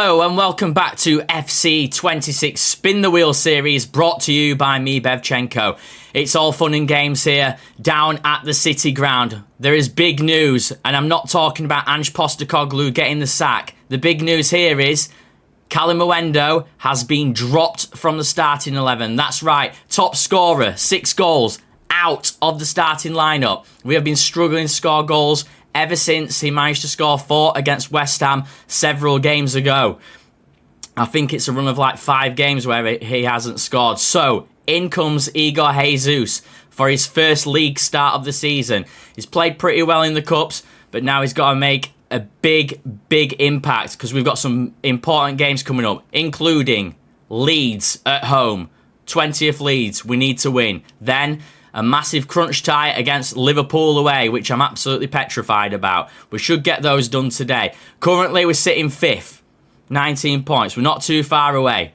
Hello and welcome back to FC26 Spin the Wheel series brought to you by me, Bevchenko. It's all fun and games here down at the City Ground. There is big news, and I'm not talking about Ange Postecoglou getting the sack. The big news here is Callum Mwendo has been dropped from the starting 11. That's right, top scorer, 6 goals, out of the starting lineup. We have been struggling to score goals ever since he managed to score 4 against West Ham several games ago. I think it's a run of like 5 games where he hasn't scored. So, in comes Igor Jesus for his first league start of the season. He's played pretty well in the Cups, but now he's got to make a big impact because we've got some important games coming up, including Leeds at home. 20th Leeds, we need to win. Then a massive crunch tie against Liverpool away, which I'm absolutely petrified about. We should get those done today. Currently, we're sitting 5th, 19 points. We're not too far away,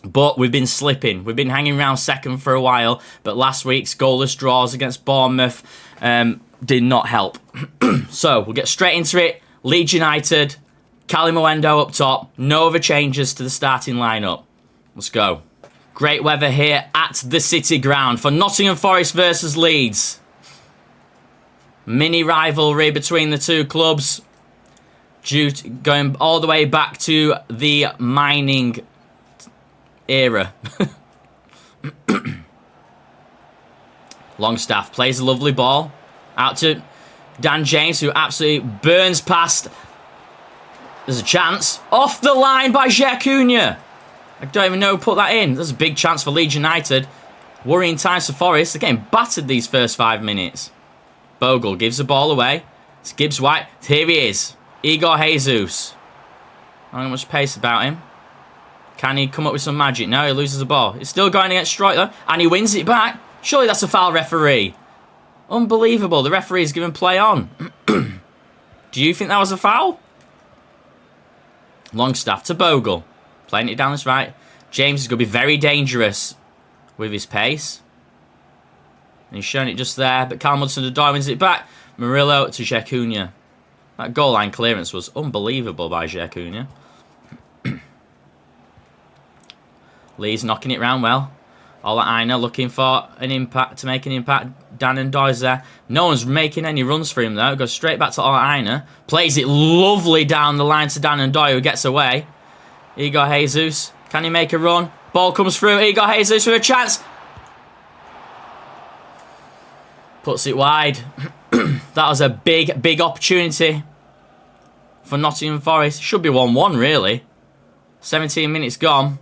but we've been slipping. We've been hanging around 2nd for a while, but last week's goalless draws against Bournemouth did not help. So, we'll get straight into it. Leeds United, Callum Mwendo up top. No other changes to the starting lineup. Let's go. Great weather here at the City Ground for Nottingham Forest versus Leeds. Mini rivalry between the two clubs, going all the way back to the mining era. Longstaff plays a lovely ball out to Dan James, who absolutely burns past. There's a chance. Off the line by Jacuna. I don't even know who put that in. There's a big chance for Leeds United. Worrying times for Forest. They're getting battered these first 5 minutes. Bogle gives the ball away. It's Gibbs White. Here he is. Igor Jesus. Not much pace about him. Can he come up with some magic? No, he loses the ball. It's still going against Strike though. And he wins it back. Surely that's a foul, referee. Unbelievable. The referee's given play on. Do you think that was a foul? Longstaff to Bogle. Playing it down this right. James is going to be very dangerous with his pace. And he's shown it just there. But Callum Hudson-Odoi wins it back. Murillo to Jacuna. That goal line clearance was unbelievable by Jacuna. Lee's knocking it round well. Aina looking for an impact, to make an impact. Dan and Doy's there. No one's making any runs for him though. Goes straight back to Aina. Plays it lovely down the line to Dan and Doy, who gets away. Igor Jesus, can he make a run? Ball comes through, Igor Jesus with a chance. Puts it wide. That was a big opportunity for Nottingham Forest. Should be 1-1 really. 17 minutes gone.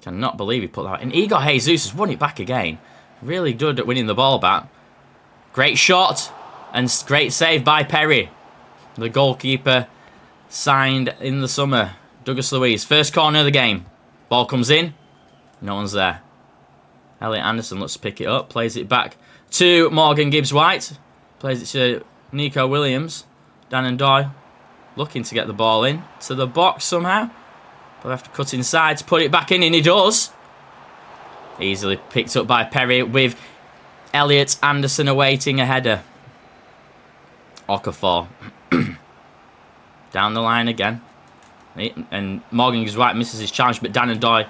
Cannot believe he put that in. Igor Jesus has won it back again. Really good at winning the ball back. Great shot and great save by Perry, the goalkeeper signed in the summer. Douglas Luiz. First corner of the game. Ball comes in. No one's there. Elliot Anderson looks to pick it up. Plays it back to Morgan Gibbs-White. Plays it to Nico Williams. Dan and Doy looking to get the ball in to the box somehow. But have to cut inside to put it back in, and he does. Easily picked up by Perry with Elliot Anderson awaiting a header. Okafor. Down the line again. And Morgan Gibbs-White misses his challenge, but Dan and Doy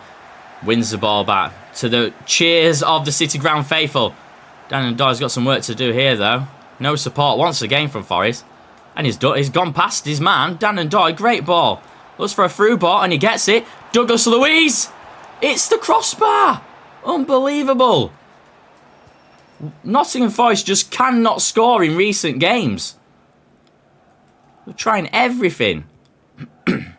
wins the ball back. To the cheers of the City Ground faithful. Dan and Doy's got some work to do here, though. No support once again from Forest. And he's gone past his man. Dan and Doy, great ball. Looks for a through ball, and he gets it. Douglas Luiz! It's the crossbar! Unbelievable. Nottingham Forest just cannot score in recent games. We're trying everything. And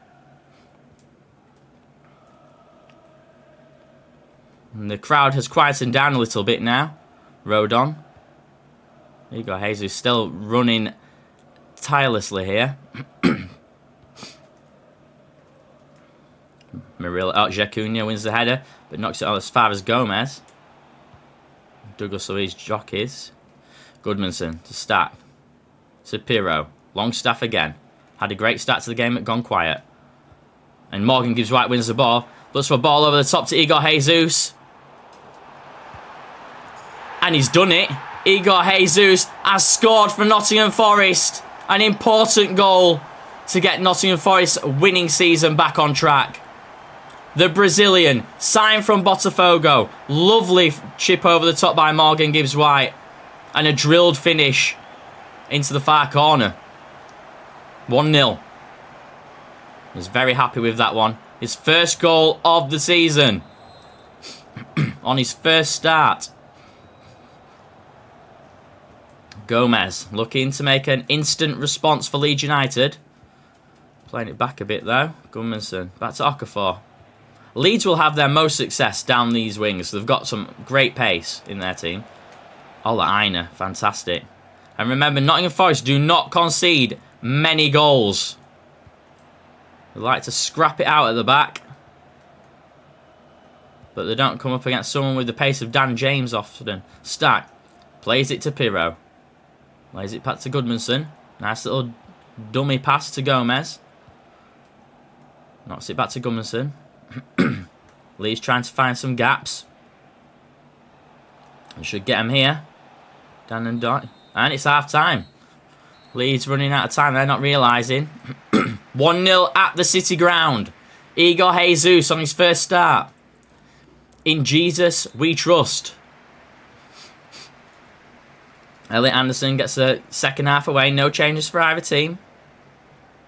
the crowd has quietened down a little bit now. Rodon. Igor Jesus still running tirelessly here. Murillo out. Jacuna wins the header, but knocks it out as far as Gomez. Douglas Luiz jockeys. Goodmanson to start. To Pirro. Longstaff again. Had a great start to the game, but gone quiet. And Morgan Gibbs-White wins the ball. Looks for a ball over the top to Igor Jesus. And he's done it. Igor Jesus has scored for Nottingham Forest. An important goal to get Nottingham Forest's winning season back on track. The Brazilian, signed from Botafogo. Lovely chip over the top by Morgan Gibbs-White. And a drilled finish into the far corner. 1-0. He's very happy with that one. His first goal of the season. On his first start. Gomez looking to make an instant response for Leeds United. Playing it back a bit though. Gudmundsson back to Okafor. Leeds will have their most success down these wings. They've got some great pace in their team. Ola Aina, fantastic. And remember, Nottingham Forest do not concede many goals. They like to scrap it out at the back. But they don't come up against someone with the pace of Dan James often. Stack plays it to Pirro. Lays it back to Gudmundsson. Nice little dummy pass to Gomez. Knocks it back to Gudmundsson. Lee's trying to find some gaps. We should get him here. Dan and Dot. And it's half time. Leeds running out of time. They're not realising. 1-0 at the City Ground. Igor Jesus on his first start. In Jesus we trust. Elliot Anderson gets the second half away. No changes for either team.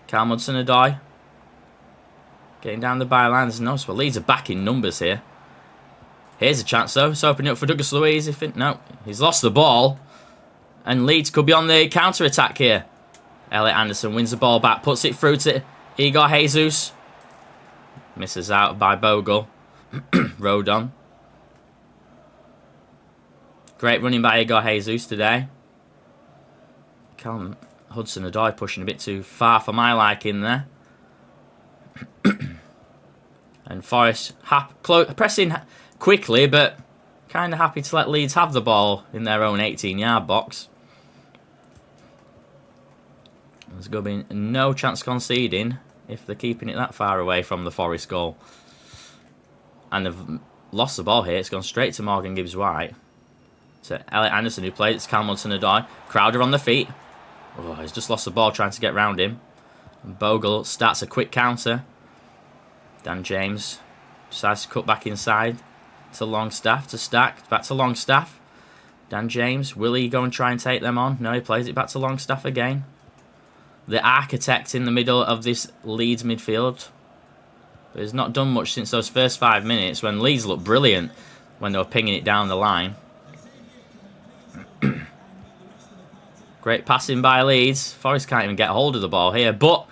Carl Hudson-Odoi getting down the byline. There's no, well, Leeds are back in numbers here. Here's a chance though. It's opening up for Douglas Luiz. No, he's lost the ball. And Leeds could be on the counter-attack here. Elliot Anderson wins the ball back. Puts it through to Igor Jesus. Misses out by Bogle. Rodon. Great running by Igor Jesus today. Callum Hudson-Odoi pushing a bit too far for my liking there. And Forest pressing quickly, but kind of happy to let Leeds have the ball in their own 18-yard box. There's going to be no chance conceding if they're keeping it that far away from the Forest goal. And they've lost the ball here. It's gone straight to Morgan Gibbs-White. To Elliot Anderson, who plays. It's Callum Hudson-Odoi. Crowder on the feet. Oh, he's just lost the ball trying to get round him. And Bogle starts a quick counter. Dan James decides to cut back inside to Longstaff, to Stack. Back to Longstaff. Dan James, will he go and try and take them on? No, he plays it back to Longstaff again. The architect in the middle of this Leeds midfield. But he's not done much since those first 5 minutes when Leeds looked brilliant when they were pinging it down the line. Great passing by Leeds. Forest can't even get hold of the ball here. But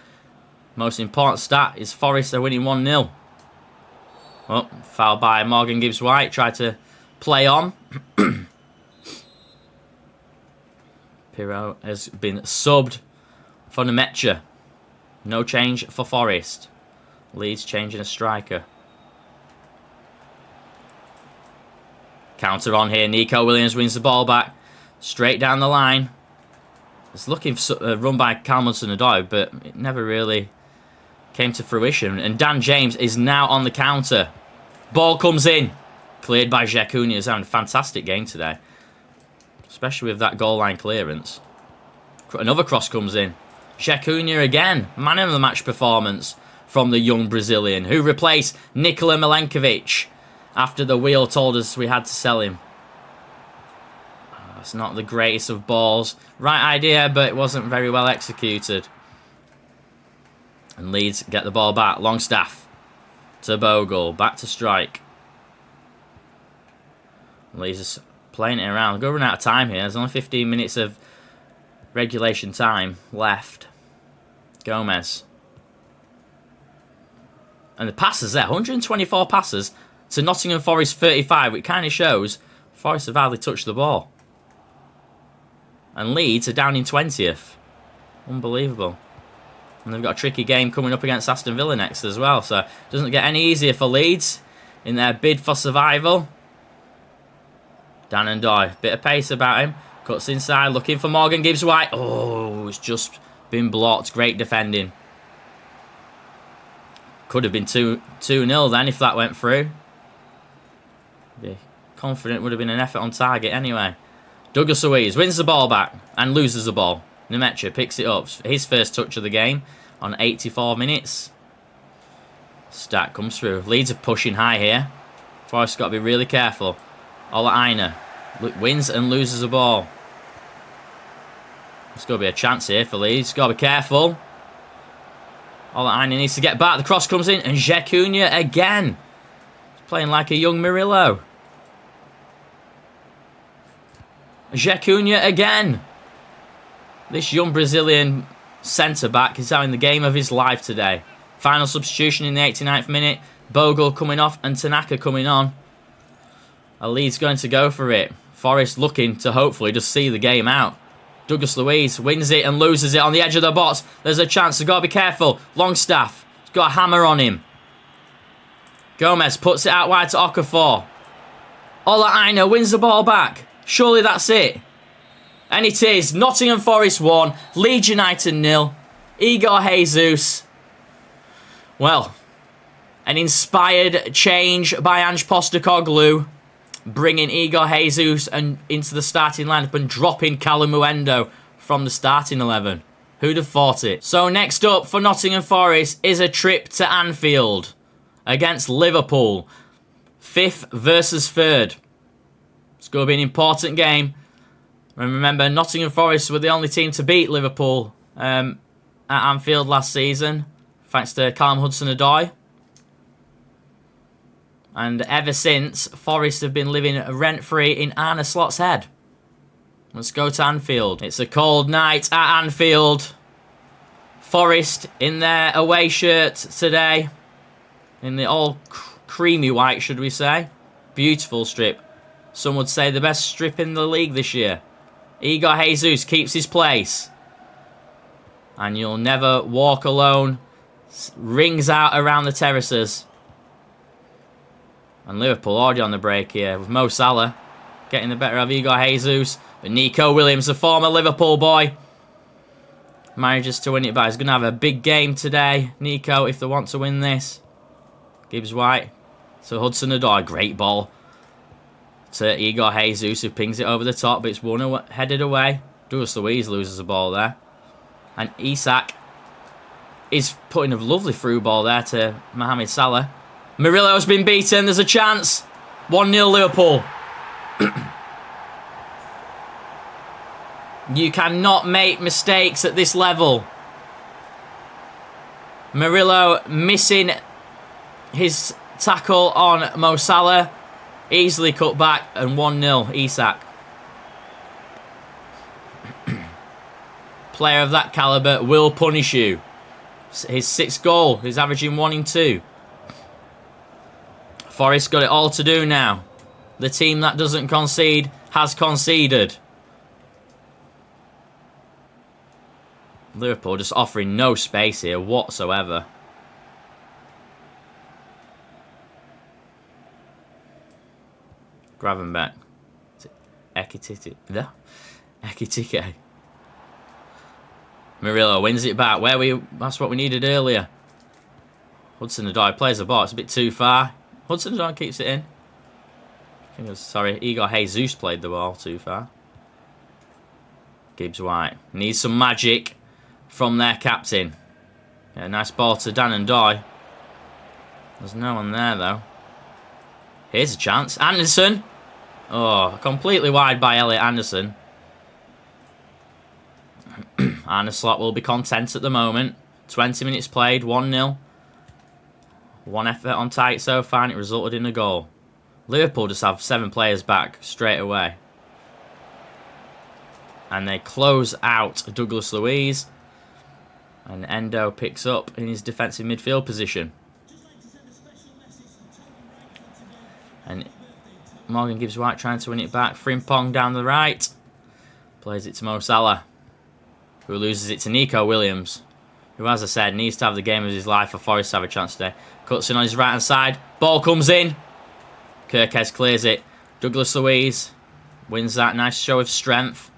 most important stat is Forest are winning 1-0. Oh, foul by Morgan Gibbs-White. Tried to play on. Pirro has been subbed for Nemecha. No change for Forest. Leeds changing a striker. Counter on here. Nico Williams wins the ball back. Straight down the line. It's looking for a run by Callum Hudson-Odoi, but it never really came to fruition. And Dan James is now on the counter. Ball comes in. Cleared by Jacuna. He's having a fantastic game today. Especially with that goal line clearance. Another cross comes in. Jacuna again. Man of the match performance from the young Brazilian, who replaced Nikola Milenkovic after the wheel told us we had to sell him. That's not the greatest of balls. Right idea, but it wasn't very well executed. And Leeds get the ball back. Longstaff to Bogle. Back to strike. Leeds is playing it around. We're going to run out of time here. There's only 15 minutes of regulation time left. Gomez. And the passes there. 124 passes to Nottingham Forest 35. Which kind of shows Forest have hardly touched the ball. And Leeds are down in 20th. Unbelievable. And they've got a tricky game coming up against Aston Villa next as well. So it doesn't get any easier for Leeds in their bid for survival. Dan and Doy. Bit of pace about him. Cuts inside looking for Morgan Gibbs-White. Oh, it's just been blocked. Great defending. Could have been 2-0 then if that went through. Be confident would have been an effort on target anyway. Douglas Luiz wins the ball back and loses the ball. Nemecha picks it up. His first touch of the game. on 84 minutes. Stack comes through. Leeds are pushing high here. Forest's got to be really careful. Ola wins and loses the ball. There's going to be a chance here for Leeds. Got to be careful. Ola needs to get back. The cross comes in and Jekunya again. He's playing like a young Murillo. Jekunya again. This young Brazilian centre-back is having the game of his life today. Final substitution in the 89th minute. Bogle coming off and Tanaka coming on. Leeds going to go for it. Forest looking to hopefully just see the game out. Douglas Luiz wins it and loses it on the edge of the box. There's a chance. They've got to be careful. Longstaff. He's got a hammer on him. Gomez puts it out wide to Okafor. Ola wins the ball back. Surely that's it. And it is. Nottingham Forest 1. Leeds United 0. Igor Jesus. Well, an inspired change by Ange Postecoglou, bringing Igor Jesus into the starting lineup and dropping Callum Muendo from the starting 11. Who'd have thought it? So next up for Nottingham Forest is a trip to Anfield against Liverpool. 5th versus 3rd. It's going to be an important game. And remember, Nottingham Forest were the only team to beat Liverpool at Anfield last season, thanks to Callum Hudson-Odoi. And ever since, Forest have been living rent-free in Arne Slot's head. Let's go to Anfield. It's a cold night at Anfield. Forest in their away shirt today. In the all creamy white, should we say. Beautiful strip. Some would say the best strip in the league this year. Igor Jesus keeps his place. And you'll never walk alone. Rings out around the terraces. And Liverpool already on the break here with Mo Salah getting the better of Igor Jesus. But Nico Williams, the former Liverpool boy, manages to win it back. He's going to have a big game today, Nico, if they want to win this. Gibbs White. So Hudson-Odoi, great ball to Igor Jesus, who pings it over the top, but it's headed away. Douglas Luiz loses the ball there. And Isak is putting a lovely through ball there to Mohamed Salah. Murillo's been beaten. There's a chance. 1-0 Liverpool. You cannot make mistakes at this level. Murillo missing his tackle on Mo Salah. Easily cut back and 1-0 Isak. Player of that calibre will punish you. His 6th goal. He's averaging 1 in 2. Forest got it all to do now. The team that doesn't concede has conceded. Liverpool just offering no space here whatsoever. Gravenberch. Ekitike. Murillo wins it back. That's what we needed earlier. Hudson-Odoi plays the ball. It's a bit too far. Hudson-Odoi keeps it in. Igor Jesus played the ball too far. Gibbs White. Needs some magic from their captain. Yeah, nice ball to Dan N'Doye. There's no one there though. Here's a chance. Anderson. Oh, completely wide by Elliot Anderson. Arne Slot will be content at the moment. 20 minutes played, 1-0. One effort on target so far, and it resulted in a goal. Liverpool just have 7 players back straight away. And they close out Douglas Luiz. And Endo picks up in his defensive midfield position. And Morgan Gibbs White trying to win it back. Frimpong down the right. Plays it to Mo Salah, who loses it to Nico Williams, who, as I said, needs to have the game of his life for Forest to have a chance today. Cuts in on his right-hand side. Ball comes in. Kirkes clears it. Douglas Luiz wins that. Nice show of strength.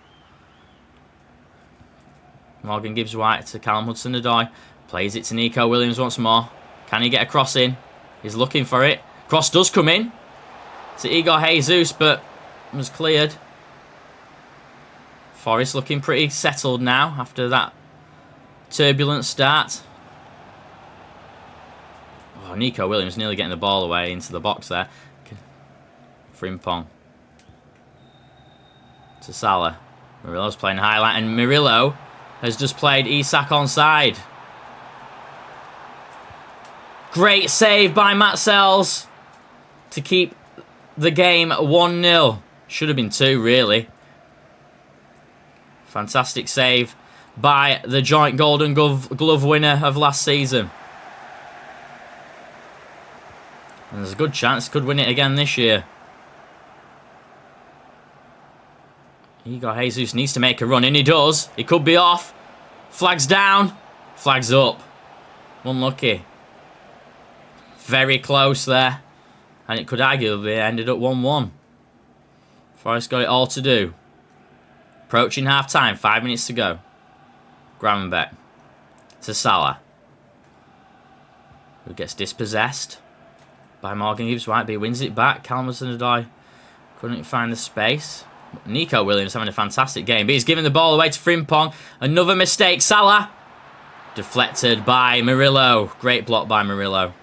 Morgan Gibbs White to Callum Hudson-Odoi. Plays it to Nico Williams once more. Can he get a cross in? He's looking for it. Cross does come in to Igor Jesus, but was cleared. Forest looking pretty settled now after that turbulent start. Oh, Nico Williams nearly getting the ball away into the box there. Frimpong. To Salah. Murillo's playing highlight, and Murillo has just played Isak onside. Great save by Matt Sells to keep the game 1-0. Should have been 2, really. Fantastic save by the joint Golden Glove winner of last season. And there's a good chance could win it again this year. Igor Jesus needs to make a run, and he does. He could be off. Flags down. Flags up. Unlucky. Very close there. And it could arguably ended up 1-1. Forest got it all to do. Approaching half-time. 5 minutes to go. Gravenbeck. To Salah. Who gets dispossessed by Morgan Gibbs-White, but he wins it back. Kalmerson-Odoi couldn't find the space. Nico Williams having a fantastic game, but he's giving the ball away to Frimpong. Another mistake. Salah. Deflected by Murillo. Great block by Murillo.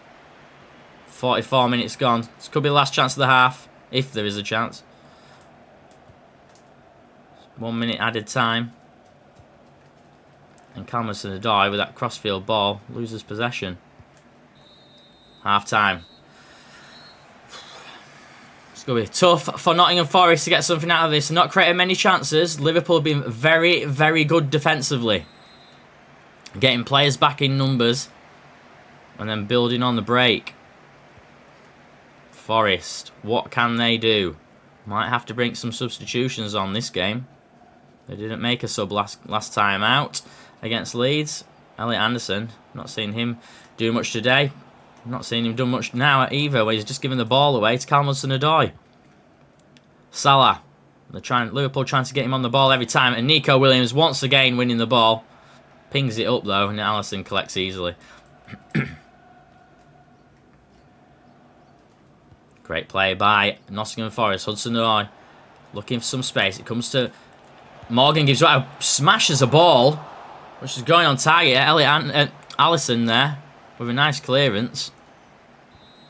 44 minutes gone. This could be the last chance of the half, if there is a chance. 1 minute added time. And Kalmerson-Odoi with that crossfield ball loses possession. Half time. It's going to be tough for Nottingham Forest to get something out of this. Not creating many chances. Liverpool have been very, very good defensively. Getting players back in numbers. And then building on the break. Forest, what can they do? Might have to bring some substitutions on this game. They didn't make a sub last time out against Leeds. Elliot Anderson, not seeing him do much today. Not seeing him do much now either, where he's just giving the ball away to Kalmerson-Odoi. Salah. Liverpool trying to get him on the ball every time. And Nico Williams once again winning the ball. Pings it up though, and Alisson collects easily. Great play by Nottingham Forest. Hudson-Odoi looking for some space. It comes to Morgan Gibbs-White. Smashes a ball, which is going on target. Alisson there with a nice clearance.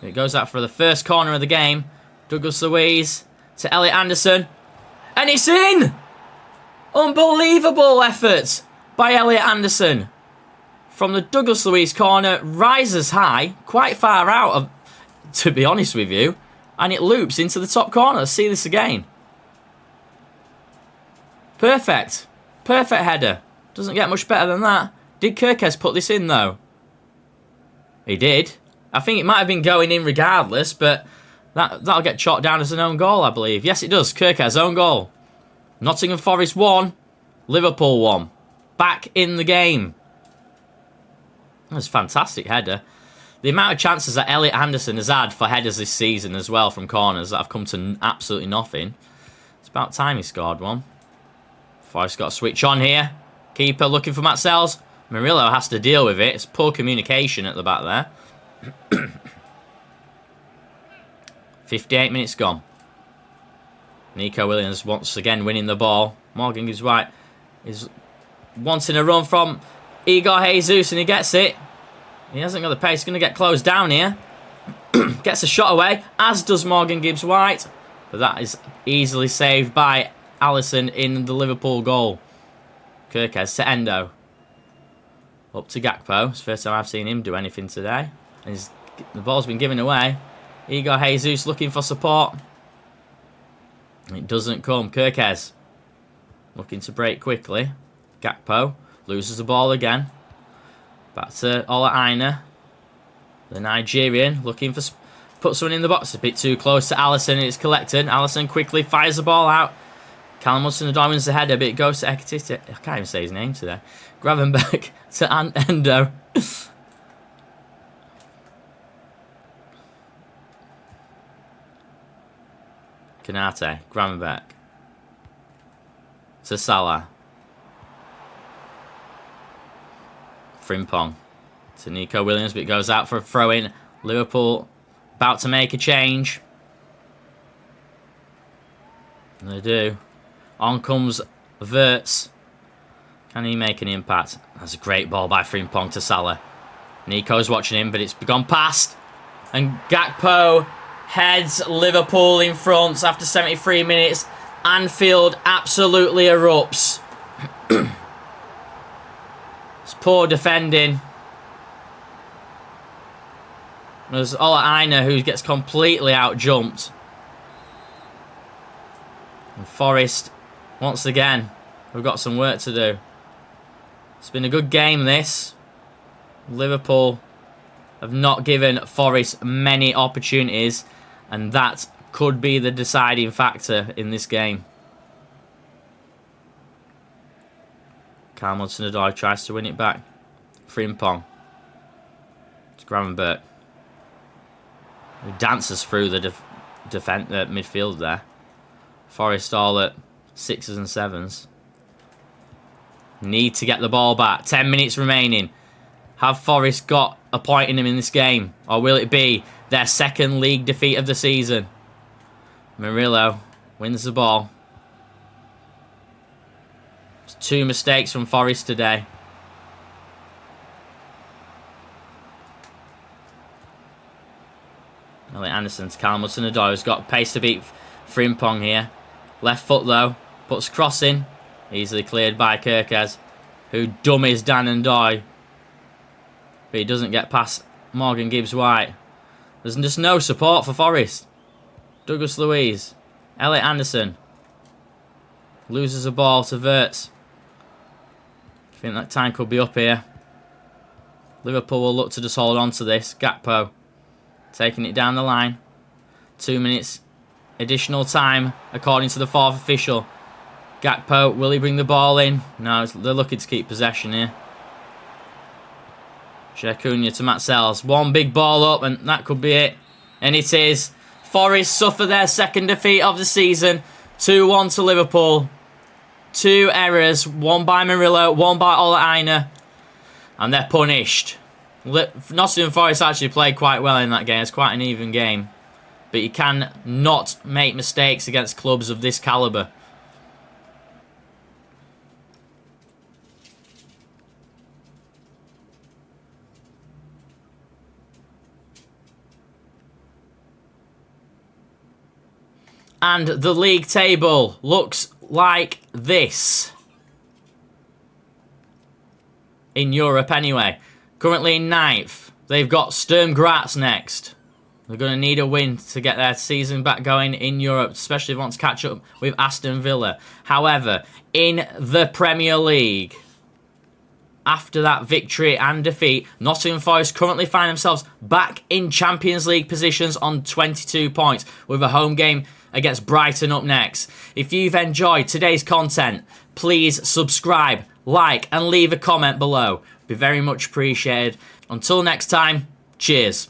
It goes out for the first corner of the game. Douglas Luiz to Elliot Anderson. And it's in! Unbelievable effort by Elliot Anderson. From the Douglas Luiz corner, rises high, quite far out, of, to be honest with you. And it loops into the top corner. Let's see this again. Perfect. Perfect header. Doesn't get much better than that. Did Kirkes put this in, though? He did. I think it might have been going in regardless, but that'll get chalked down as an own goal, I believe. Yes, it does. Kirkes, own goal. Nottingham Forest 1. Liverpool 1. Back in the game. That's a fantastic header. The amount of chances that Elliot Anderson has had for headers this season as well from corners that have come to absolutely nothing. It's about time he scored one. Forrest got to switch on here. Keeper looking for Matt Sells. Murillo has to deal with it. It's poor communication at the back there. 58 minutes gone. Nico Williams once again winning the ball. Morgan Gibbs-White is wanting a run from Igor Jesus, and he gets it. He hasn't got the pace. He's going to get closed down here. Gets a shot away, as does Morgan Gibbs-White. But that is easily saved by Alisson in the Liverpool goal. Kirkes to Endo. Up to Gakpo. It's the first time I've seen him do anything today. And the ball's been given away. Igor Jesus looking for support. It doesn't come. Kirkes looking to break quickly. Gakpo loses the ball again. Back to Ola Aina. The Nigerian looking for... Puts one in the box. A bit too close to Alisson, and it's collected. Alisson quickly fires the ball out. Callum Hudson-Odoi wins the header, but it goes to Ekatiti. I can't even say his name today. Gravenbeck to Endo. Kanate. Gravenbeck. To Salah. Frimpong to Nico Williams, but it goes out for a throw-in. Liverpool about to make a change. And they do. On comes Wirtz. Can he make an impact? That's a great ball by Frimpong to Salah. Nico's watching him, but it's gone past. And Gakpo heads Liverpool in front after 73 minutes. Anfield absolutely erupts. It's poor defending. There's Olaina who gets completely out-jumped. And Forest, once again, we've got some work to do. It's been a good game, this. Liverpool have not given Forest many opportunities, and that could be the deciding factor in this game. Kyle Hudson-Odoi tries to win it back. Frimpong. It's Gravenberch, who dances through the midfield there. Forest all at 6s and 7s. Need to get the ball back. 10 minutes remaining. Have Forest got a point in them in this game? Or will it be their second league defeat of the season? Murillo wins the ball. It's 2 mistakes from Forest today. Elliot Anderson to Callum Hudson-Odoi, who's got pace to beat Frimpong here. Left foot though, puts cross in. Easily cleared by Kirkes, who dummies Dan and Doy. But he doesn't get past Morgan Gibbs-White. There's just no support for Forest. Douglas Luiz. Elliot Anderson. Loses the ball to Wirtz. I think that time could be up here. Liverpool will look to just hold on to this. Gakpo taking it down the line. 2 minutes additional time according to the 4th official. Gakpo, will he bring the ball in? No, they're looking to keep possession here. Shekunya to Matt Sells. One big ball up and that could be it. And it is. Forest suffer their second defeat of the season. 2-1 to Liverpool. 2 errors. One by Murillo, one by Olaina. And they're punished. Nottingham Forest actually played quite well in that game. It's quite an even game. But you can not make mistakes against clubs of this calibre. And the league table looks like this. In Europe anyway. Currently in 9th. They've got Sturm Graz next. They're going to need a win to get their season back going in Europe, especially if they want to catch up with Aston Villa. However, in the Premier League, after that victory and defeat, Nottingham Forest currently find themselves back in Champions League positions on 22 points with a home game against Brighton up next. If you've enjoyed today's content, please subscribe, like, and leave a comment below. Be very much appreciated. Until next time, cheers.